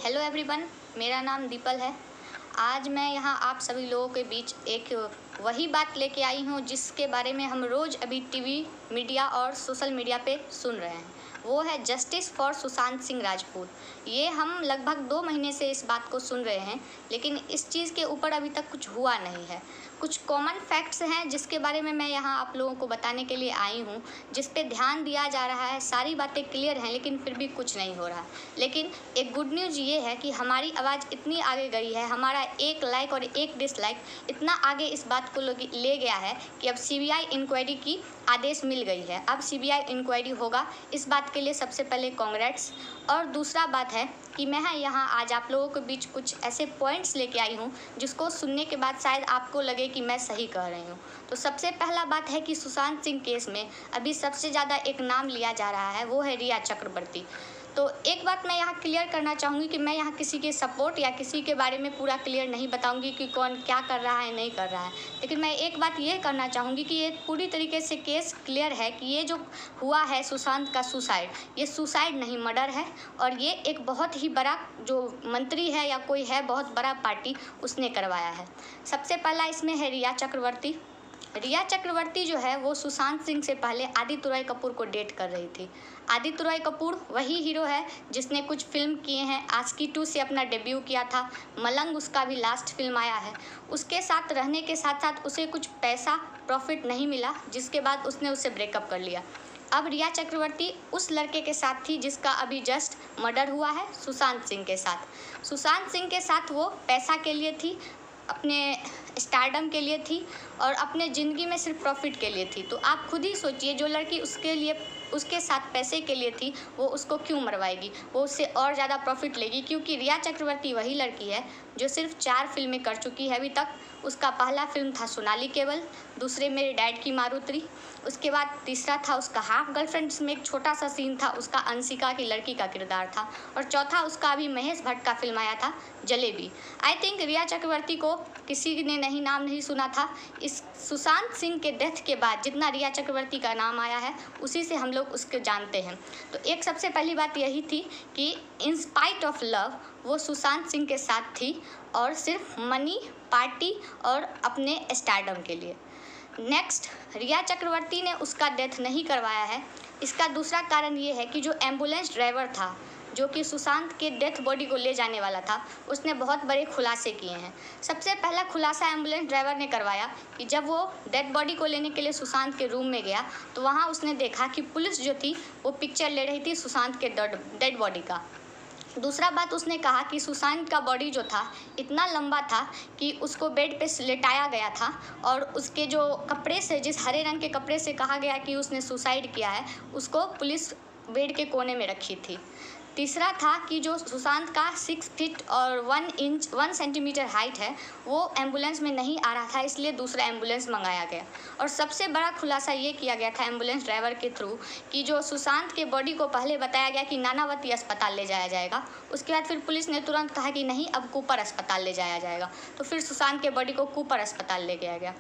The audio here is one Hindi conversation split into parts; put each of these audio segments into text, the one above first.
हेलो एवरीवन, मेरा नाम दीपल है। आज मैं यहाँ आप सभी लोगों के बीच एक वही बात लेके आई हूँ जिसके बारे में हम रोज़ अभी टीवी, मीडिया और सोशल मीडिया पे सुन रहे हैं। वो है जस्टिस फॉर सुशांत सिंह राजपूत। ये हम लगभग 2 महीने से इस बात को सुन रहे हैं, लेकिन इस चीज़ के ऊपर अभी तक कुछ हुआ नहीं है। कुछ कॉमन फैक्ट्स हैं जिसके बारे में मैं यहाँ आप लोगों को बताने के लिए आई हूँ, जिस पे ध्यान दिया जा रहा है। सारी बातें क्लियर हैं, लेकिन फिर भी कुछ नहीं हो रहा। लेकिन एक गुड न्यूज़ ये है कि हमारी आवाज़ इतनी आगे गई है, हमारा एक लाइक और एक डिसलाइक इतना आगे इस बात को ले गया है कि अब सीबीआई इंक्वायरी की आदेश मिल गई है। अब सीबीआई इंक्वायरी होगा। इस बात के लिए सबसे पहले कांग्रेट्स। और दूसरा बात है कि मैं यहाँ आज आप लोगों के बीच कुछ ऐसे पॉइंट्स लेके आई हूँ जिसको सुनने के बाद शायद आपको लगे कि मैं सही कह रही हूँ। तो सबसे पहला बात है कि सुशांत सिंह केस में अभी सबसे ज़्यादा एक नाम लिया जा रहा है, वो है रिया चक्रवर्ती। तो एक बात मैं यहाँ क्लियर करना चाहूँगी कि मैं यहाँ किसी के सपोर्ट या किसी के बारे में पूरा क्लियर नहीं बताऊँगी कि कौन क्या कर रहा है नहीं कर रहा है। लेकिन मैं एक बात ये करना चाहूँगी कि ये पूरी तरीके से केस क्लियर है कि ये जो हुआ है सुशांत का सुसाइड, ये सुसाइड नहीं मर्डर है। और ये एक बहुत ही बड़ा जो मंत्री है या कोई है बहुत बड़ा पार्टी, उसने करवाया है। सबसे पहला इसमें है रिया चक्रवर्ती। रिया चक्रवर्ती जो है वो सुशांत सिंह से पहले आदित्य रॉय कपूर को डेट कर रही थी। आदित्य रॉय कपूर वही हीरो है जिसने कुछ फिल्म किए हैं। आशिकी 2 से अपना डेब्यू किया था। मलंग उसका भी लास्ट फिल्म आया है। उसके साथ रहने के साथ साथ उसे कुछ पैसा प्रॉफिट नहीं मिला, जिसके बाद उसने उससे ब्रेकअप कर लिया। अब रिया चक्रवर्ती उस लड़के के साथ थी जिसका अभी जस्ट मर्डर हुआ है, सुशांत सिंह के साथ। सुशांत सिंह के साथ वो पैसा के लिए थी, अपने स्टारडम के लिए थी और अपने ज़िंदगी में सिर्फ प्रॉफिट के लिए थी। तो आप खुद ही सोचिए, जो लड़की उसके साथ पैसे के लिए थी, वो उसको क्यों मरवाएगी? वो उससे और ज़्यादा प्रॉफिट लेगी, क्योंकि रिया चक्रवर्ती वही लड़की है जो सिर्फ 4 फिल्में कर चुकी है अभी तक। उसका पहला फिल्म था सोनाली केवल, दूसरे मेरे डैड की मारुति, उसके बाद तीसरा था उसका हाफ गर्लफ्रेंड, जिसमें एक छोटा सा सीन था, उसका अंशिका की लड़की का किरदार था। और चौथा उसका अभी महेश भट्ट का फिल्म आया था जलेबी। आई थिंक रिया चक्रवर्ती को किसी ने नाम नहीं सुना था। इस सुशांत सिंह के डेथ के बाद जितना रिया चक्रवर्ती का नाम आया है, उसी से हम लोग उसको जानते हैं। तो एक सबसे पहली बात यही थी कि इन स्पाइट ऑफ लव वो सुशांत सिंह के साथ थी, और सिर्फ मनी, पार्टी और अपने स्टारडम के लिए। नेक्स्ट, रिया चक्रवर्ती ने उसका डेथ नहीं करवाया है। इसका दूसरा कारण ये है कि जो एम्बुलेंस ड्राइवर था, जो कि सुशांत के डेथ बॉडी को ले जाने वाला था, उसने बहुत बड़े खुलासे किए हैं। सबसे पहला खुलासा एम्बुलेंस ड्राइवर ने करवाया कि जब वो डेड बॉडी को लेने के लिए सुशांत के रूम में गया, तो वहाँ उसने देखा कि पुलिस जो थी वो पिक्चर ले रही थी सुशांत के डेड बॉडी का। दूसरा बात उसने कहा कि सुशांत का बॉडी जो था इतना लंबा था कि उसको बेड पे लेटाया गया था, और उसके जो कपड़े से, जिस हरे रंग के कपड़े से कहा गया कि उसने सुसाइड किया है, उसको पुलिस बेड के कोने में रखी थी। तीसरा था कि जो सुशांत का 6 फीट और 1 सेंटीमीटर हाइट है, वो एम्बुलेंस में नहीं आ रहा था, इसलिए दूसरा एम्बुलेंस मंगाया गया। और सबसे बड़ा खुलासा ये किया गया था एम्बुलेंस ड्राइवर के थ्रू कि जो सुशांत के बॉडी को पहले बताया गया कि नानावती अस्पताल ले जाया जाएगा, उसके बाद फिर पुलिस ने तुरंत कहा कि नहीं, अब कूपर अस्पताल ले जाया जाएगा। तो फिर सुशांत के बॉडी को कूपर अस्पताल ले गया गया।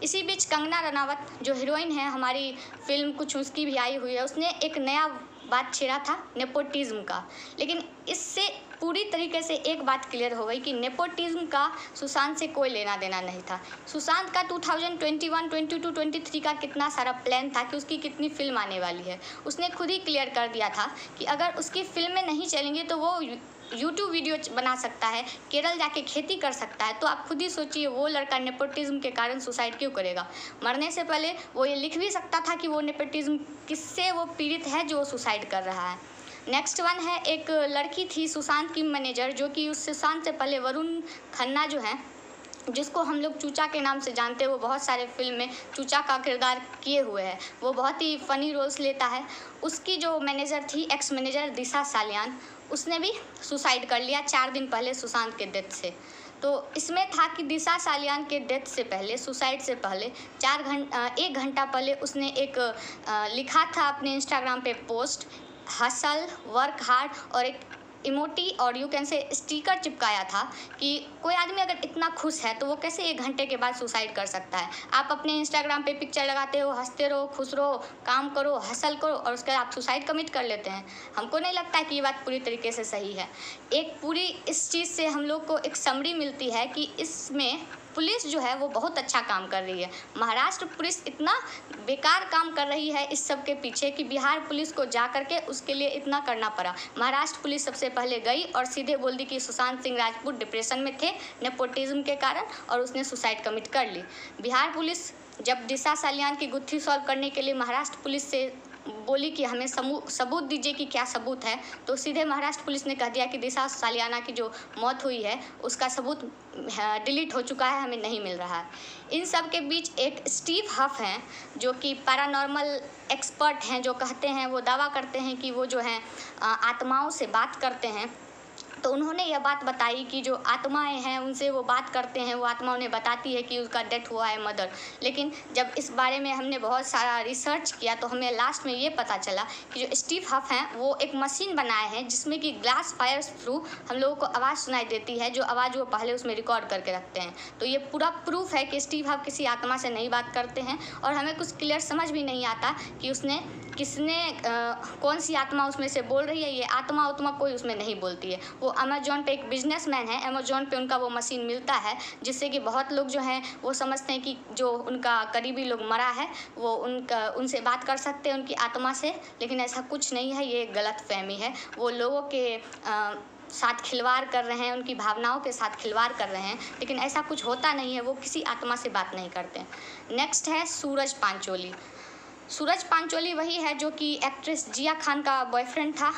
इसी बीच कंगना रनावत जो हीरोइन है, हमारी फिल्म कुछ उसकी भी आई हुई है, उसने एक नया बात छेड़ा था नेपोटिज्म का। लेकिन इससे पूरी तरीके से एक बात क्लियर हो गई कि नेपोटिज्म का सुशांत से कोई लेना देना नहीं था। सुशांत का 2021, 22, 23 का कितना सारा प्लान था कि उसकी कितनी फिल्म आने वाली है। उसने खुद ही क्लियर कर दिया था कि अगर उसकी फिल्में नहीं चलेंगी तो वो यूट्यूब वीडियो बना सकता है, केरल जाके खेती कर सकता है। तो आप खुद ही सोचिए, वो लड़का नेपोटिज्म के कारण सुसाइड क्यों करेगा? मरने से पहले वो ये लिख भी सकता था कि वो नेपोटिज्म किससे वो पीड़ित है जो सुसाइड कर रहा है। नेक्स्ट वन है, एक लड़की थी सुशांत की मैनेजर, जो कि उस सुशांत से पहले वरुण खन्ना जो है, जिसको हम लोग चूचा के नाम से जानते हैं, वो बहुत सारे फिल्म में चूचा का किरदार किए हुए हैं, वो बहुत ही फ़नी रोल्स लेता है। उसकी जो मैनेजर थी, एक्स मैनेजर दिशा सालियान, उसने भी सुसाइड कर लिया 4 दिन पहले सुशांत के डेथ से। तो इसमें था कि दिशा सालियान के डेथ से पहले, सुसाइड से पहले 1 घंटा पहले उसने एक लिखा था अपने इंस्टाग्राम पे पोस्ट, हसल, वर्क हार्ड और एक इमोटी और यू कैन से स्टिकर चिपकाया था कि कोई आदमी अगर इतना खुश है तो वो कैसे 1 घंटे के बाद सुसाइड कर सकता है। आप अपने इंस्टाग्राम पे पिक्चर लगाते हो, हंसते रहो, खुश रहो, काम करो, हसल करो और उसके बाद आप सुसाइड कमिट कर लेते हैं। हमको नहीं लगता है कि ये बात पूरी तरीके से सही है। एक पूरी इस चीज़ से हम लोग को एक समरी मिलती है कि इसमें पुलिस जो है वो बहुत अच्छा काम कर रही है। महाराष्ट्र पुलिस इतना बेकार काम कर रही है इस सब के पीछे कि बिहार पुलिस को जा करके उसके लिए इतना करना पड़ा। महाराष्ट्र पुलिस सबसे पहले गई और सीधे बोल दी कि सुशांत सिंह राजपूत डिप्रेशन में थे नेपोटिज्म के कारण और उसने सुसाइड कमिट कर ली। बिहार पुलिस जब दिशा सालियान की गुत्थी सॉल्व करने के लिए महाराष्ट्र पुलिस से बोली कि हमें सबूत दीजिए कि क्या सबूत है, तो सीधे महाराष्ट्र पुलिस ने कह दिया कि दिशा सालियाना की जो मौत हुई है उसका सबूत डिलीट हो चुका है, हमें नहीं मिल रहा है। इन सब के बीच एक स्टीव हफ हैं जो कि पैरानॉर्मल एक्सपर्ट हैं, जो कहते हैं, वो दावा करते हैं कि वो जो हैं आत्माओं से बात करते हैं। तो उन्होंने यह बात बताई कि जो आत्माएं हैं उनसे वो बात करते हैं, वो आत्मा उन्हें बताती है कि उसका डेथ हुआ है मदर। लेकिन जब इस बारे में हमने बहुत सारा रिसर्च किया तो हमें लास्ट में ये पता चला कि जो स्टीव हफ हैं वो एक मशीन बनाए हैं जिसमें कि ग्लास फायर थ्रू हम लोगों को आवाज़ सुनाई देती है, जो आवाज़ वो पहले उसमें रिकॉर्ड करके रखते हैं। तो ये पूरा प्रूफ है कि स्टीव हफ किसी आत्मा से नहीं बात करते हैं और हमें कुछ क्लियर समझ भी नहीं आता कि किसने कौन सी आत्मा उसमें से बोल रही है। ये आत्मा कोई उसमें नहीं बोलती है। वो अमेजोन पे एक बिजनेसमैन है, अमेजोन पे उनका वो मशीन मिलता है जिससे कि बहुत लोग जो हैं वो समझते हैं कि जो उनका करीबी लोग मरा है वो उनसे बात कर सकते हैं उनकी आत्मा से, लेकिन ऐसा कुछ नहीं है। ये गलतफहमी है। वो लोगों के साथ खिलवाड़ कर रहे हैं, उनकी भावनाओं के साथ खिलवाड़ कर रहे हैं, लेकिन ऐसा कुछ होता नहीं है। वो किसी आत्मा से बात नहीं करते। नेक्स्ट है सूरज पांचोली। सूरज पांचोली वही है जो कि एक्ट्रेस जिया खान का बॉयफ्रेंड था,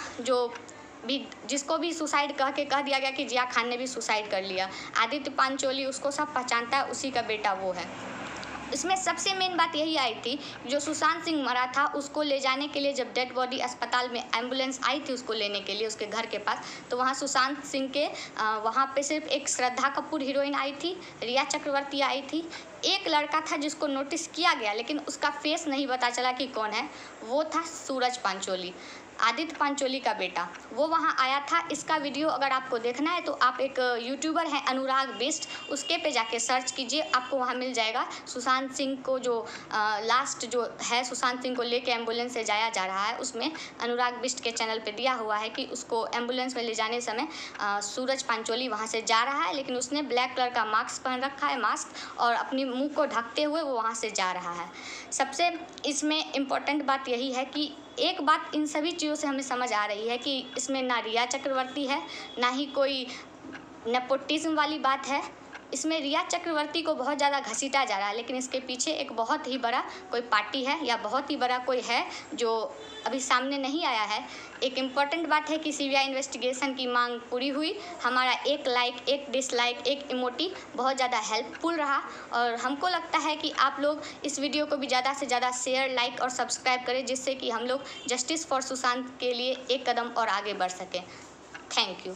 जिसको भी सुसाइड कह दिया गया कि जिया खान ने भी सुसाइड कर लिया। आदित्य पांचोली उसको सब पहचानता है, उसी का बेटा वो है। इसमें सबसे मेन बात यही आई थी, जो सुशांत सिंह मरा था उसको ले जाने के लिए जब डेड बॉडी अस्पताल में एम्बुलेंस आई थी उसको लेने के लिए उसके घर के पास, तो वहाँ सुशांत सिंह के वहाँ पे सिर्फ एक श्रद्धा कपूर हीरोइन आई थी, रिया चक्रवर्ती आई थी, एक लड़का था जिसको नोटिस किया गया लेकिन उसका फेस नहीं पता चला कि कौन है, वो था सूरज पांचोली, आदित्य पांचोली का बेटा। वो वहाँ आया था। इसका वीडियो अगर आपको देखना है तो आप एक यूट्यूबर हैं अनुराग बिष्ट, उसके पे जाके सर्च कीजिए, आपको वहाँ मिल जाएगा। सुशांत सिंह को जो लास्ट जो है सुशांत सिंह को लेके एम्बुलेंस से जाया जा रहा है, उसमें अनुराग बिष्ट के चैनल पे दिया हुआ है कि उसको एम्बुलेंस में ले जाने समय सूरज पांचोली वहाँ से जा रहा है, लेकिन उसने ब्लैक कलर का मास्क पहन रखा है, मास्क, और अपनी मुँह को ढकते हुए वो वहाँ से जा रहा है। सबसे इसमें इम्पोर्टेंट बात यही है कि एक बात इन सभी चीज़ों से हमें समझ आ रही है कि इसमें ना रिया चक्रवर्ती है, ना ही कोई नेपोटिज्म वाली बात है। इसमें रिया चक्रवर्ती को बहुत ज़्यादा घसीटा जा रहा है, लेकिन इसके पीछे एक बहुत ही बड़ा कोई पार्टी है या बहुत ही बड़ा कोई है जो अभी सामने नहीं आया है। एक इम्पॉर्टेंट बात है कि सीबीआई इन्वेस्टिगेशन की मांग पूरी हुई। हमारा एक लाइक, एक डिसलाइक, एक इमोटी बहुत ज़्यादा हेल्पफुल रहा और हमको लगता है कि आप लोग इस वीडियो को भी ज़्यादा से ज़्यादा शेयर, लाइक और सब्सक्राइब करें, जिससे कि हम लोग जस्टिस फॉर सुशांत के लिए एक कदम और आगे बढ़ सकें। Thank you.